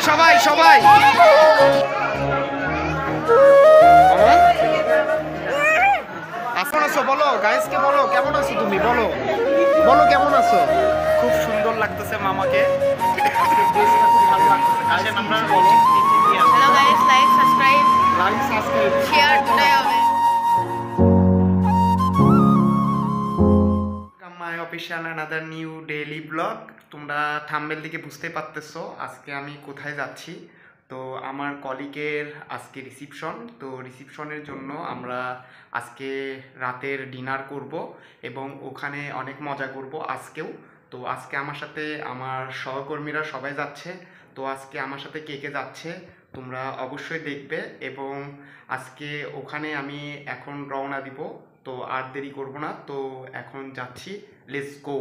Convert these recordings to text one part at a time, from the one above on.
সবাই সবাই কেমন আছো বলো, গাইসকে বলো কেমন আছো, তুমি বলো বলো কেমন আছো। খুব সুন্দর লাগতেছে মামাকে, খুব ভালো লাগতেছে। আসেন আমরা বলো। Hello guys, like subscribe share দুটাই হবে। মাই official another new daily blog. তোমরা থাম্বনেল দিকে বুঝতে পারতেছো আজকে আমি কোথায় যাচ্ছি। তো আমার কলিগের আজকে রিসিপশন, তো রিসিপশনের জন্য আমরা আজকে রাতের ডিনার করব এবং ওখানে অনেক মজা করব আজকেও। তো আজকে আমার সাথে আমার সহকর্মীরা সবাই যাচ্ছে। তো আজকে আমার সাথে কে কে যাচ্ছে তোমরা অবশ্যই দেখবে। এবং আজকে ওখানে আমি এখন রওনা দিব, তো আর দেরি করব না, তো এখন যাচ্ছি, লেটস গো।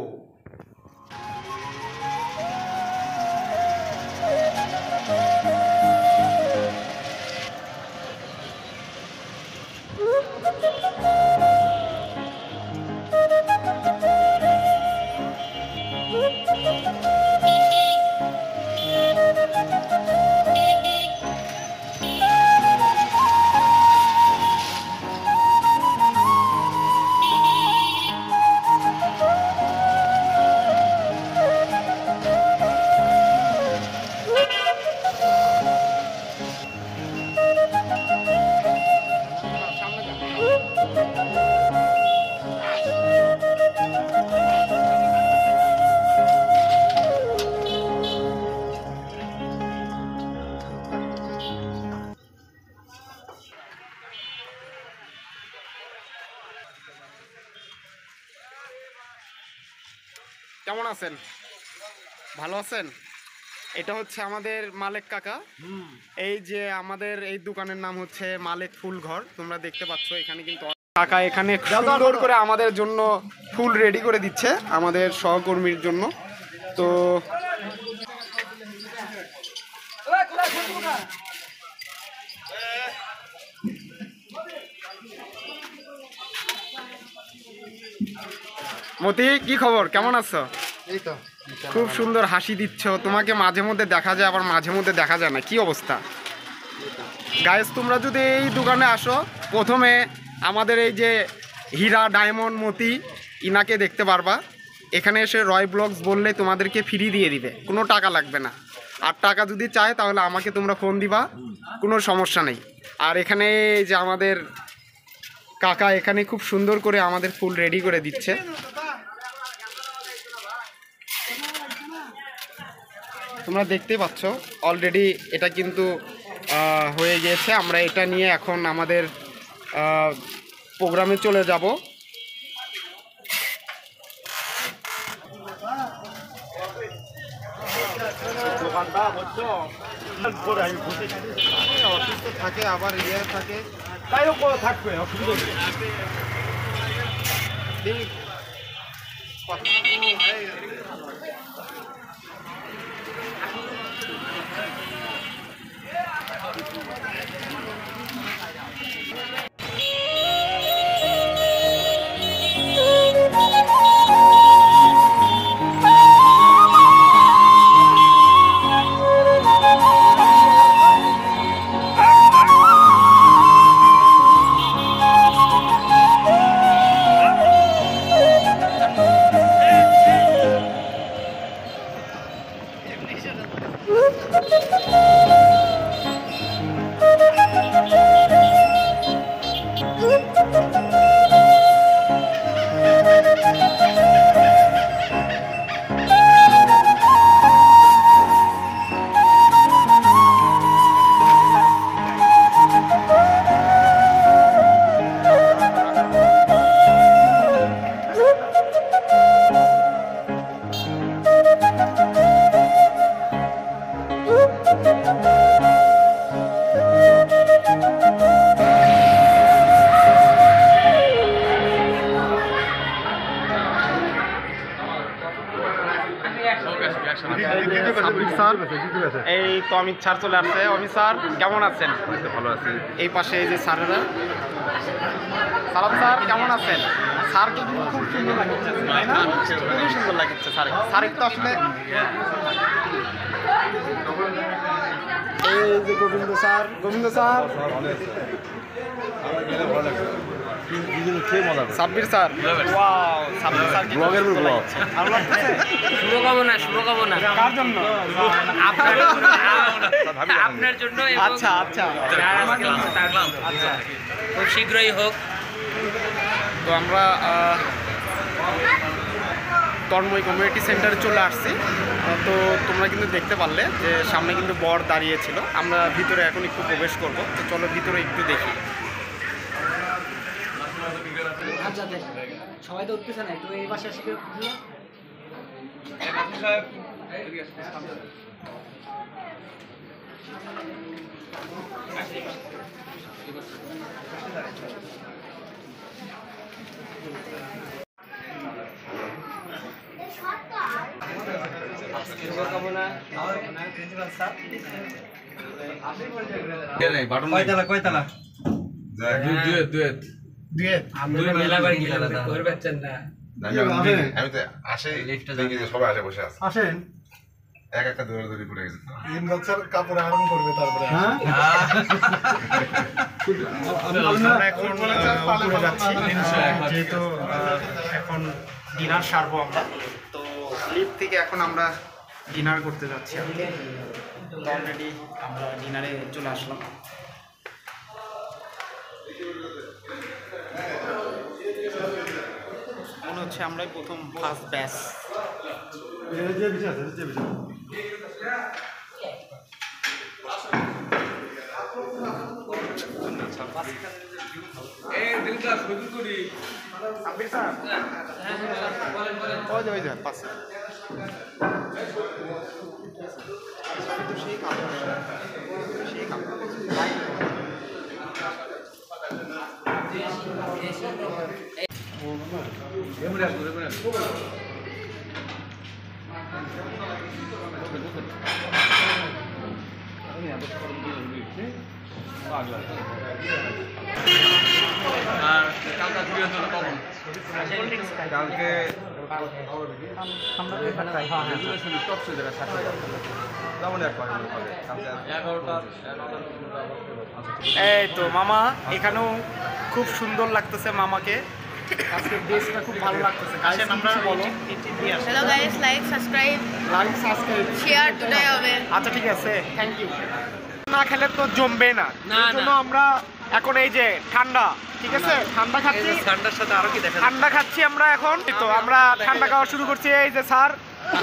কেমন আছেন? ভালো আছেন? এটা হচ্ছে আমাদের মালেক কাকা। এই যে আমাদের এই দোকানের নাম হচ্ছে মালেক ফুল ঘর। তোমরা দেখতে পাচ্ছ এখানে কিন্তু কাকা এখানে সুন্দর করে আমাদের জন্য ফুল রেডি করে দিচ্ছে আমাদের সহকর্মীর জন্য। তো মতি, কি খবর, কেমন আছো? এই তো খুব সুন্দর হাসি দিচ্ছ, তোমাকে মাঝে মধ্যে দেখা যায় আবার মাঝে মধ্যে দেখা যায় না, কি অবস্থা? গাইস, তোমরা যদি এই দোকানে আসো প্রথমে আমাদের এই যে হীরা ডায়মন্ড মতি ইনাকে দেখতে পারবা। এখানে এসে রয় ব্লগস বললে তোমাদেরকে ফ্রি দিয়ে দিবে, কোনো টাকা লাগবে না। আর টাকা যদি চায় তাহলে আমাকে তোমরা ফোন দিবা, কোনো সমস্যা নেই। আর এখানে এই যে আমাদের কাকা এখানে খুব সুন্দর করে আমাদের ফুল রেডি করে দিচ্ছে। তোমরা দেখতেই পাচ্ছ অলরেডি এটা কিন্তু হয়ে গিয়েছে। আমরা এটা নিয়ে এখন আমাদের প্রোগ্রামে চলে যাব। অসুস্থ থাকে আবার ইয়ে থাকে, তাইও করে থাকবে, অসুবিধা নেই। এই তো অমিত স্যার চলে আসছে। অমিত স্যার কেমন আছেন? ভালো আছি। এই পাশে এই যে স্যারেরা, সালাম স্যার কেমন আছেন? স্যারকে কিন্তু খুব সুন্দর লাগছে, তাই না? খুবই সুন্দর লাগছে স্যার। স্যারের তো আসলে এই যে Gobinda sir Sabbir sir wow Sabbir sir কি ব্লগের ব্লগ ভালো লাগছে শুভকামনা কার জন্য আপনার জন্য আচ্ছা আচ্ছা আচ্ছা খুব শীঘ্রই হোক। তো আমরা তন্ময় কমিউনিটি সেন্টারে চলে আসছি। তো তোমরা কিন্তু দেখতে পারলে যে সামনে কিন্তু বর দাঁড়িয়েছিল। আমরা ভিতরে এখন একটু প্রবেশ করব, তো চলো ভিতরে একটু দেখি। সবাই তো উঠতেছে না, একটু এই পাশে এসে কয়তালা আমি তো আসে দেখি যে সবাই আসে বসে আছে আসেন এক একটা দৌড়াদৌড়ি করে গেছে ইনবক্সের কাপড় আয়রন করবে তারপরে আমরা এখন উপরে যাচ্ছি, যেহেতু এখন ডিনার সারবো আমরা। তো লিফট থেকে এখন আমরা ডিনার করতে যাচ্ছি আর কি। তো অলরেডি আমরা ডিনারে চলে আসলাম। মনে হচ্ছে আমরাই প্রথম ফার্স্ট ব্যাচ। কালকে এই তো মামা এখানেও খুব সুন্দর লাগতেছে মামাকে। আজকে ড্রেসটা খুব ভালো লাগতেছে। আসেন আমরা বলো। Hello guys, like subscribe share দুটাই হবে। আচ্ছা ঠিক আছে, থ্যাংক ইউ। না খেলে তো জমবে না, এর জন্য আমরা এখন এই যে ঠান্ডা, ঠিক আছে, ঠান্ডা খাচ্ছি। ঠান্ডার সাথে আরো কি দেখা ঠান্ডা খাচ্ছি আমরা এখন। তো আমরা ঠান্ডা খাওয়া শুরু করছি। এই যে স্যার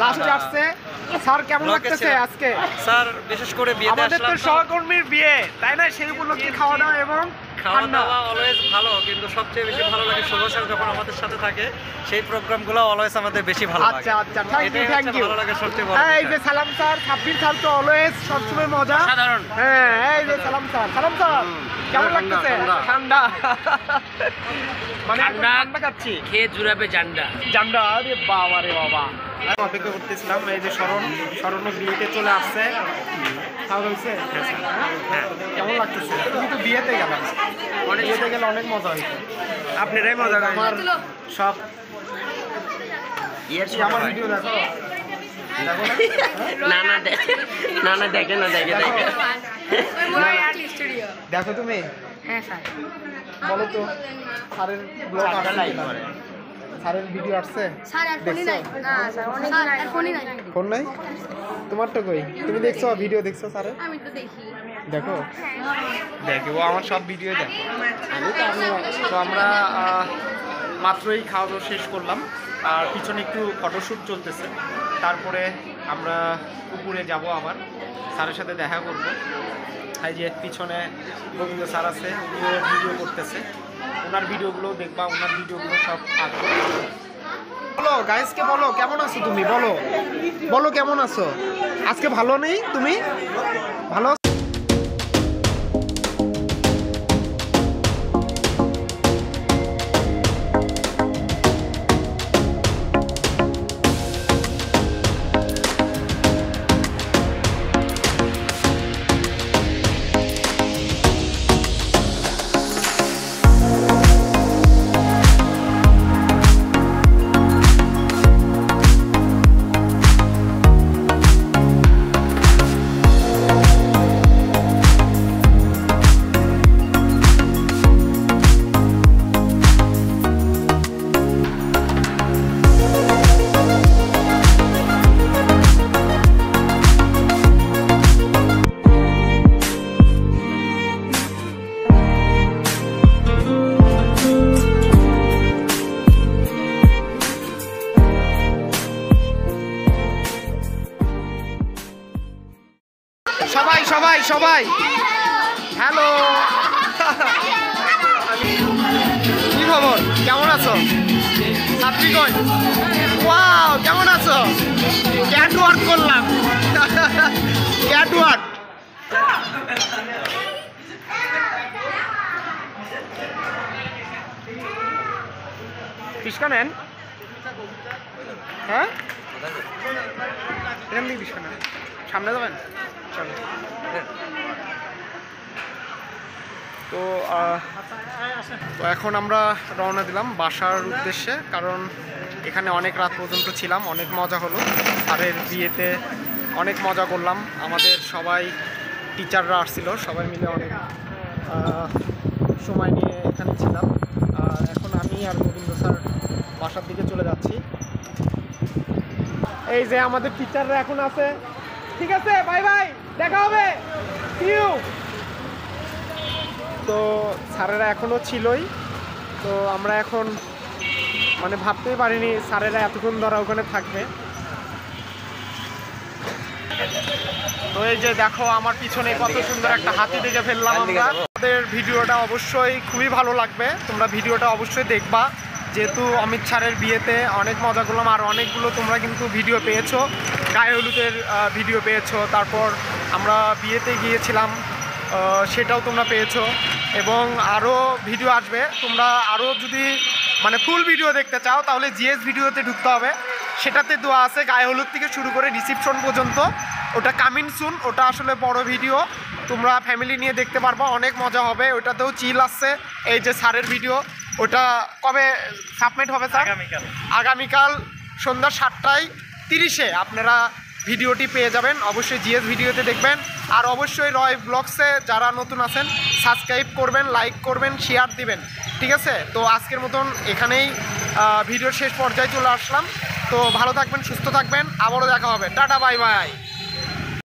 লাস্টে আসছে। স্যার কেমন লাগতেছে আজকে? স্যার বিশেষ করে বিয়েতে আমাদের তো আসলাম, সহকর্মীর বিয়ে, তাই না? সেই উপলক্ষে খাওয়া দাওয়া এবং খাওয়া দাওয়া অলওয়েজ ভালো, কিন্তু সবচেয়ে বেশি ভালো লাগে শুভ স্যার যখন আমাদের সাথে থাকে, সেই প্রোগ্রামগুলো অলওয়েজ আমাদের বেশি ভালো লাগে। আচ্ছা আচ্ছা, থ্যাংক ইউ এটাই থ্যাংক হচ্ছে ইউ। ভালো লাগে সবচেয়ে বড় এই যে বিষয়। সালাম স্যার, সাব্বির স্যার তো অলওয়েজ সবসময় মজা। সাধারণ হ্যাঁ, এই যে সালাম স্যার কেমন লাগতেছে? ঠান্ডা মানে এখন ঠান্ডা খাচ্ছি, খেয়ে জুড়াবে জান্ডা। ঠান্ডা। আরে বাবা রে বাবা, অপেক্ষা করতেছিলাম। এই যে শরণ বিয়েতে চলে আসছে। খাওয়া হয়েছে? হ্যাঁ। কেমন লাগতেছে? তুমি তো বিয়েতে গেলাম, বিয়েতে গেলে অনেক মজা হয়েছে। আপনারাই মজা করেন। আমার সব আমার ভিডিও দেখো দেখো না? না দেখে দেখো তুমি? হ্যাঁ স্যার। বলো তো, স্যারের ব্লগ আসছে? স্যারের ভিডিও আসছে? স্যার আর ফোনই নাই। না স্যার, অনেক নাই, আর ফোনই নাই। ফোন নাই? তোমারটা কই? তুমি দেখছো ভিডিও? দেখছো স্যারের? আমি তো দেখি। দেখো, দেখো আমার সব ভিডিও দেখো। তো আমরা মাত্রই খাওয়া দাওয়া শেষ করলাম, আর পিছনে একটু ফটোশ্যুট চলতেছে। তারপরে আমরা পুকুরে যাব, আবার স্যারের সাথে দেখা করব। এই যে পিছনে গোবিন্দ স্যার আছে, উনিও ভিডিও করতেছে। ওনার ভিডিওগুলো দেখবা, ওনার ভিডিওগুলো সব আসবে। বলো গাইসকে, বলো কেমন আছো তুমি? বলো কেমন আছো? আজকে ভালো নেই তুমি? ভালো সবাই সবাই সবাই হ্যালো। কি খবর, কেমন আছো? ছাত্রীগণ, ওয়াও, কেমন আছো? ক্যাট ওয়ার্ক করলাম, ক্যাট ওয়ার্ক। পিসকা নেন, হ্যাঁ এখান থেকে পিসকা নেন, সামনে যাবেন, চলো। তো তো এখন আমরা রওনা দিলাম বাসার উদ্দেশ্যে, কারণ এখানে অনেক রাত পর্যন্ত ছিলাম, অনেক মজা হলো। স্যারের বিয়েতে অনেক মজা করলাম, আমাদের সবাই টিচাররা আসছিল, সবাই মিলে অনেক সময় নিয়ে এখানে ছিলাম। আর এখন আমি আর গোবিন্দ স্যার বাসার দিকে চলে যাচ্ছি। এই যে আমাদের টিচাররা এখন আছে, ঠিক আছে, বাই বাই, দেখা হবে, সি ইউ। তো স্যারেরা এখনও ছিলই, তো আমরা এখন মানে ভাবতেই পারিনি স্যারেরা এতক্ষণ ধরা ওখানে থাকবে। তো এই যে দেখো আমার পিছনে কত সুন্দর একটা হাতি দেখে ফেললাম আমরা। আমাদের ভিডিওটা অবশ্যই খুবই ভালো লাগবে, তোমরা ভিডিওটা অবশ্যই দেখবা, যেহেতু অমিত স্যারের বিয়েতে অনেক মজা করলাম। আর অনেকগুলো তোমরা কিন্তু ভিডিও পেয়েছো, গায়ে হলুদের ভিডিও পেয়েছো, তারপর আমরা বিয়েতে গিয়েছিলাম সেটাও তোমরা পেয়েছো, এবং আরও ভিডিও আসবে। তোমরা আরও যদি মানে ফুল ভিডিও দেখতে চাও তাহলে জিএস ভিডিওতে ঢুকতে হবে, সেটাতে দেওয়া আছে গায়ে হলুদ থেকে শুরু করে রিসিপশন পর্যন্ত। ওটা কামিং সুন, ওটা আসলে বড় ভিডিও, তোমরা ফ্যামিলি নিয়ে দেখতে পারবা, অনেক মজা হবে। ওটাতেও চিল আসছে। এই যে স্যারের ভিডিও, ওটা কবে সাবমিট হবে স্যার? আগামীকাল সন্ধ্যা 7:30 আপনারা ভিডিওটি পেয়ে যাবেন। অবশ্যই জিএস ভিডিওতে দেখবেন, আর অবশ্যই রয় ব্লগসে যারা নতুন আছেন সাবস্ক্রাইব করবেন, লাইক করবেন, শেয়ার দিবেন, ঠিক আছে? তো আজকের মতন এখানেই ভিডিওর শেষ পর্যায়ে চলে আসলাম। তো ভালো থাকবেন, সুস্থ থাকবেন, আবারও দেখা হবে, টাটা বাই বাই।